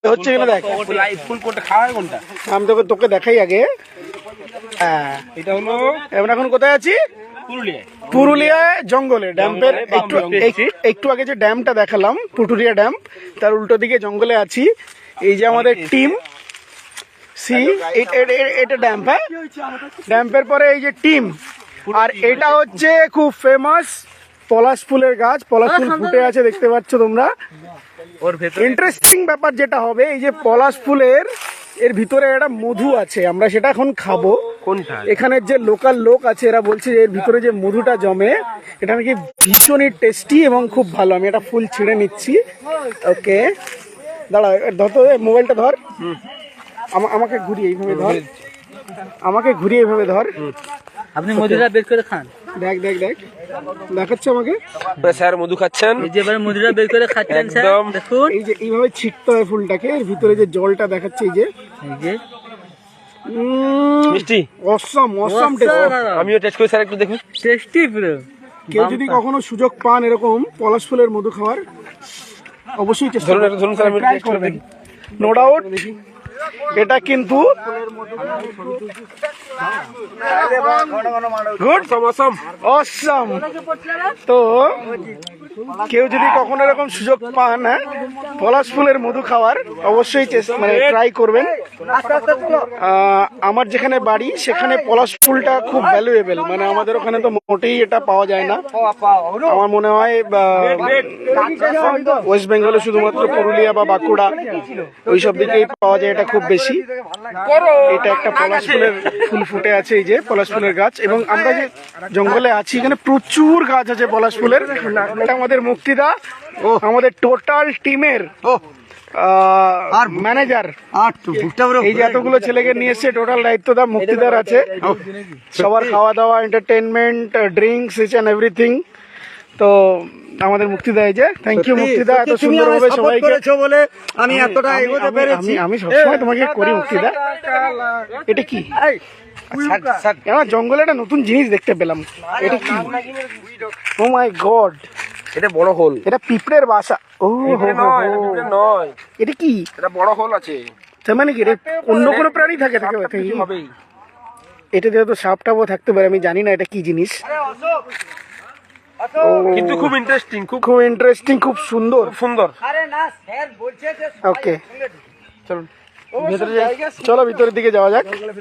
হচ্ছে কিনা দেখ, ফুল কোনটা খাওয়ায় কোনটা? আমি তোকে দেখাই আগে। হ্যাঁ, এটা হলো আমরা এখন কোথায় আছি? পুরুলিয়ায় জঙ্গলে ড্যাম্পের একটু আগে যে ড্যামটা দেখালাম, পুটুরিয়া ড্যাম, তার উল্টো দিকে জঙ্গলে আছি। এই যে আমাদের টিম সি, এটা ড্যাম্প, হ্যাঁ ড্যাম্পের পরে এই যে টিম। আর এটা হচ্ছে খুব ফেমাস পলাশ ফুলের গাছ, পলাশ ফুল ফুটে আছে দেখতে পাচ্ছ তোমরা। ইন্টারেস্টিং ব্যাপার যেটা হবে, এই যে পলাশ ফুলের এর ভিতরে একটা মধু আছে, আমরা সেটা এখন খাবো। কোনটা? এখানের যে লোকাল লোক আছে এরা বলছে যে এর ভিতরে যে মধুটা জমে এটা নাকি ভীষণই টেস্টি এবং খুব ভালো। আমি একটা ফুল ছিঁড়ে নিচ্ছি। ওকে দাঁড়া, ধর তো, মোবাইলটা ধর, আমাকে ঘুরিয়ে এইভাবে ধর, আমাকে ঘুরিয়ে এইভাবে ধর। আপনি মধুটা বের করে খান। দেখ দেখ দেখ, দেখাচ্ছে আমাকে স্যার মধু খাচ্ছেন, এই যে এবারে মধুটা বের করে খাচ্ছেন স্যার, দেখুন এই যে এইভাবে ছিটতে হয় ফুলটাকে, এর ভিতরে যে জলটা দেখাচ্ছে, এই যে মিষ্টি, অসম অসম টেস্ট। আমিও টেস্ট করি স্যার, একটু দেখুন। টেস্টি পুরো। কেউ যদি কখনো সুযোগ পান এরকম পলাশ ফুলের মধু খাওয়ার, অবশ্যই চেষ্টা ধরুন স্যার, আমি ট্রাই করবেন, নো ডাউট। এটা কিন্তু গুড, অসম। তো কেউ যদি কখনো এরকম সুযোগ পান পলাশ ফুলের মধু খাওয়ার, অবশ্যই মানে ট্রাই করবেন। আমার যেখানে বাড়ি সেখানে পলাশ ফুলটা খুব ভ্যালুয়েবল, মানে আমাদের ওখানে তো মোটেই এটা পাওয়া যায় না। আমার মনে হয় ওয়েস্ট বেঙ্গলে শুধুমাত্র পুরুলিয়া বা বাঁকুড়া ওইসব দিকেই পাওয়া যায় এটা খুব বেশি। এটা একটা পলাশ ফুলের ফুল ফুটে আছে, এই যে পলাশ ফুলের গাছ। এবং আমরা যে জঙ্গলে আছি এখানে প্রচুর গাছ আছে পলাশ ফুলের। এটা আমাদের মুক্তিদা, আমাদের টোটাল টিমের ম্যানেজার। এই যে এতগুলো ছেলেকে নিয়ে এসছে, টোটাল দায়িত্বটা মুক্তিদার আছে। সবার খাওয়া দাওয়া, entertainment, drinks, each and everything. তো আমাদের মুক্তিদা, এই যে থ্যাংক ইউ মুক্তিদা, এত সুন্দরভাবে সবাইকে বলে আমি এতটা এগোতে পেরেছি। আমি সবসময় তোমাকে করি মুক্তিদা। এটা কি? আমার জঙ্গলে একটা নতুন জিনিস দেখতে পেলাম। এটা কি? ও মাই গড, এটা বড় হোল, এটা পিঁপড়ের বাসা। ও নয়, এটা কি? এটা বড় হোল আছে। তার মানে কি অন্য কোনো প্রাণী থাকে? এটা দিয়ে তো সাপ টাপও থাকতে পারে, আমি জানি না এটা কি জিনিস। কিন্তু খুব ইন্টারেস্টিং, খুব ইন্টারেস্টিং, খুব সুন্দর সুন্দর। ওকে চলো ভিতরের দিকে যাওয়া যাক।